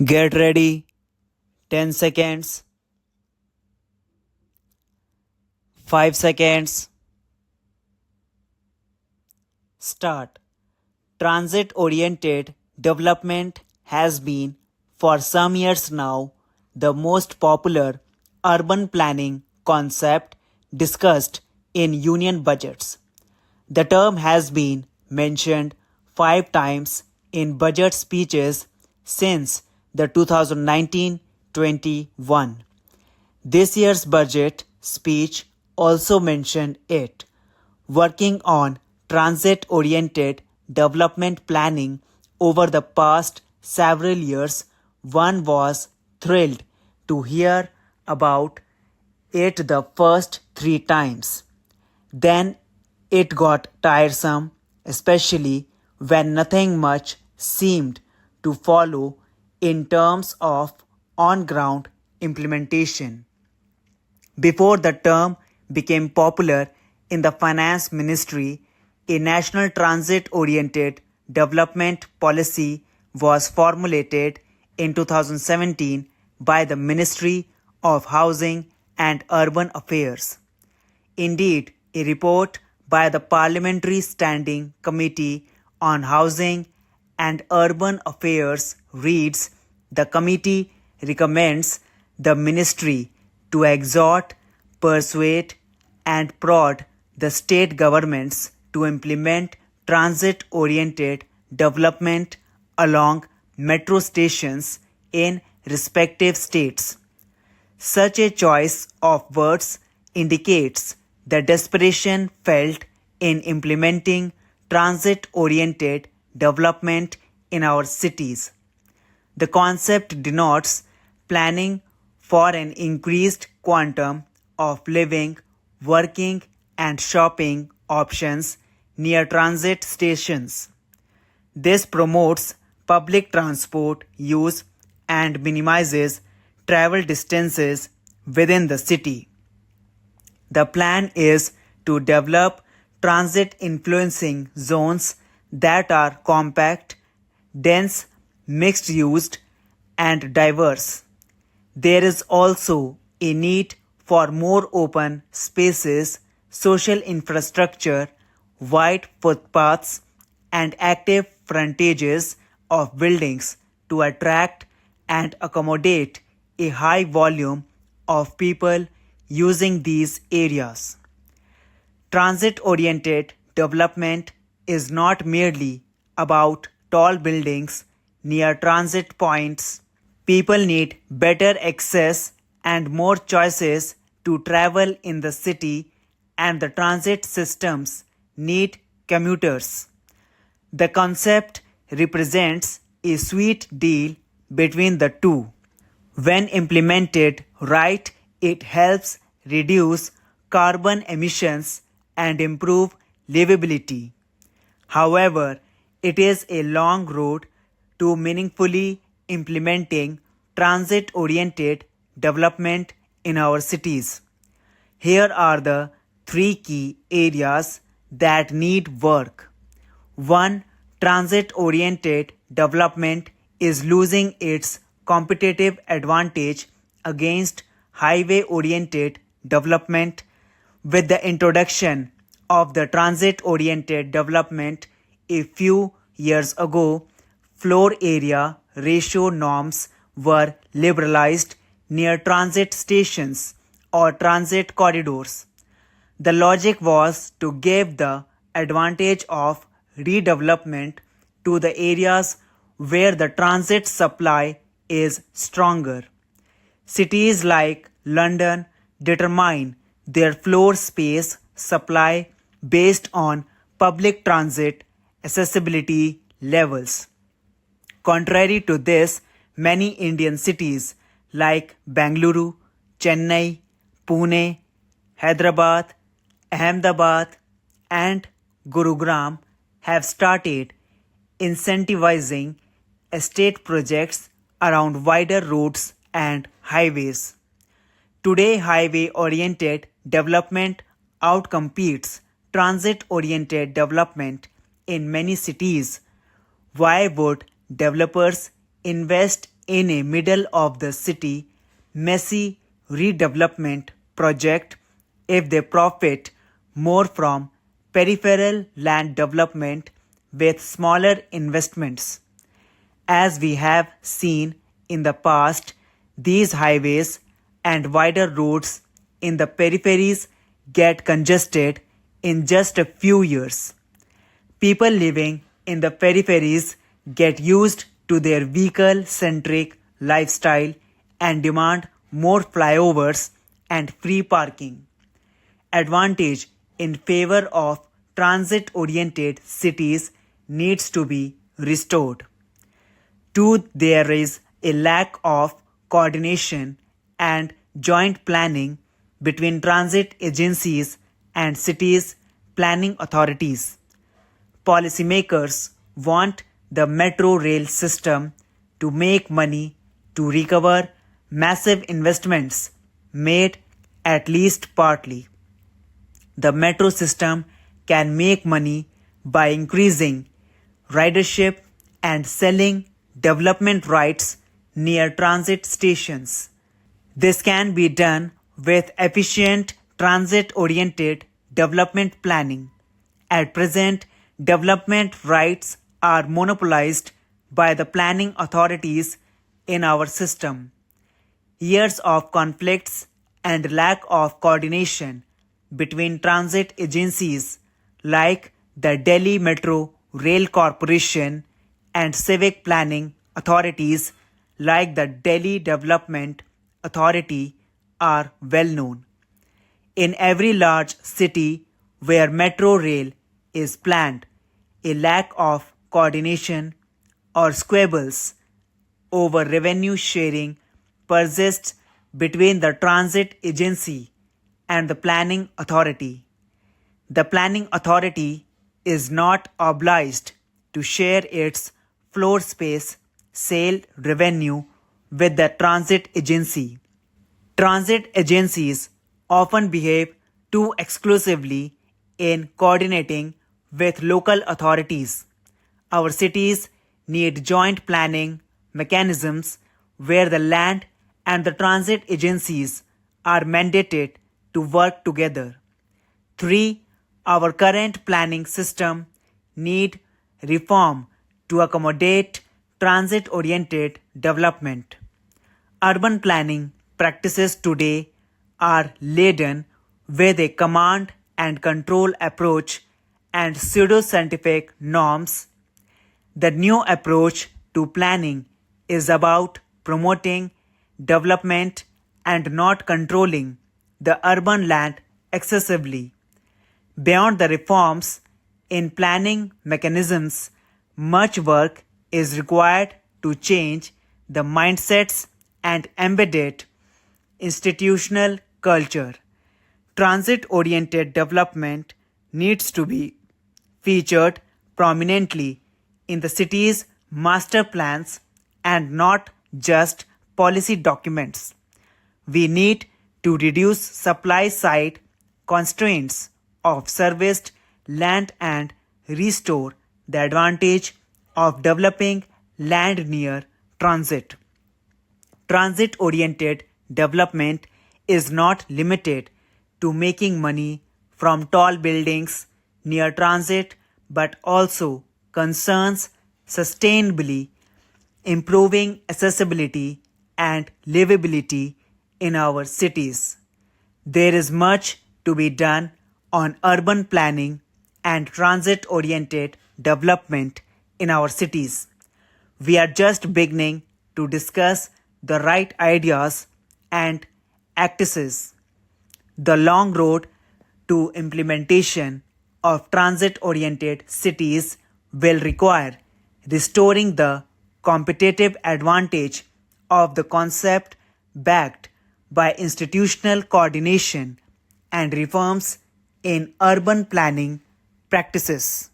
Get ready. 10 seconds. 5 seconds. Start. Transit oriented development has been, for some years now, the most popular urban planning concept discussed in union budgets. The term has been mentioned 5 times in budget speeches since the 2019-21. This year's budget speech also mentioned it. Working on transit oriented development planning over the past several years, one was thrilled to hear about it the first 3 times. Then it got tiresome, especially when nothing much seemed to follow in terms of on ground implementation. Before the term became popular in the finance ministry, a national transit oriented development policy was formulated in 2017 by the Ministry of Housing and Urban Affairs. Indeed, a report by the Parliamentary Standing Committee on Housing and Urban Affairs reads, the committee recommends the ministry to exhort, persuade, and prod the state governments to implement transit-oriented development along metro stations in respective states. Such a choice of words indicates the desperation felt in implementing transit-oriented development in our cities. The concept denotes planning for an increased quantum of living, working, and shopping options near transit stations. This promotes public transport use and minimizes travel distances within the city. The plan is to develop transit influencing zones that are compact, dense, mixed used, and diverse. There is also a need for more open spaces, social infrastructure, wide footpaths, and active frontages of buildings to attract and accommodate a high volume of people using these areas. Transit-oriented development is not merely about tall buildings near transit points. People need better access and more choices to travel in the city, and the transit systems need commuters. The concept represents a sweet deal between the two. When implemented right, it helps reduce carbon emissions and improve livability. However, it is a long road to meaningfully implementing transit-oriented development in our cities. Here are the 3 key areas that need work. 1. Transit-oriented development is losing its competitive advantage against highway-oriented development. With the introduction of the transit-oriented development a few years ago, floor area ratio norms were liberalized near transit stations or transit corridors. The logic was to give the advantage of redevelopment to the areas where the transit supply is stronger. Cities like London determine their floor space supply based on public transit accessibility levels. Contrary to this, many Indian cities like Bengaluru, Chennai, Pune, Hyderabad, Ahmedabad, and Gurugram have started incentivizing estate projects around wider roads and highways. Today, highway-oriented development outcompetes transit-oriented development in many cities. Why would developers invest in a middle of the city messy redevelopment project if they profit more from peripheral land development with smaller investments. As we have seen in the past, these highways and wider roads in the peripheries get congested in just a few years. People living in the peripheries get used to their vehicle-centric lifestyle and demand more flyovers and free parking. Advantage in favor of transit-oriented cities needs to be restored. Two, there is a lack of coordination and joint planning between transit agencies and cities' planning authorities. Policymakers want the metro rail system to make money to recover massive investments made at least partly. The metro system can make money by increasing ridership and selling development rights near transit stations. This can be done with efficient transit-oriented development planning. At present, development rights are monopolized by the planning authorities in our system. Years of conflicts and lack of coordination between transit agencies like the Delhi Metro Rail Corporation and civic planning authorities like the Delhi Development Authority are well known. In every large city where metro rail is planned, a lack of coordination or squabbles over revenue sharing persists between the transit agency and the planning authority. The planning authority is not obliged to share its floor space sale revenue with the transit agency. Transit agencies often behave too exclusively in coordinating with local authorities. Our cities need joint planning mechanisms where the land and the transit agencies are mandated to work together. 3. Our current planning system need reform to accommodate transit-oriented development. Urban planning practices today are laden with a command and control approach and pseudo-scientific norms. The new approach to planning is about promoting development and not controlling the urban land excessively. Beyond the reforms in planning mechanisms, much work is required to change the mindsets and embedded institutional culture. Transit-oriented development needs to be featured prominently in the city's master plans and not just policy documents. We need to reduce supply-side constraints of serviced land and restore the advantage of developing land near transit. Transit-oriented development is not limited to making money from tall buildings near transit but also concerns sustainably improving accessibility and livability in our cities. There is much to be done on urban planning and transit-oriented development in our cities. We are just beginning to discuss the right ideas and practices. The long road to implementation of transit-oriented cities will require restoring the competitive advantage of the concept backed by institutional coordination and reforms in urban planning practices.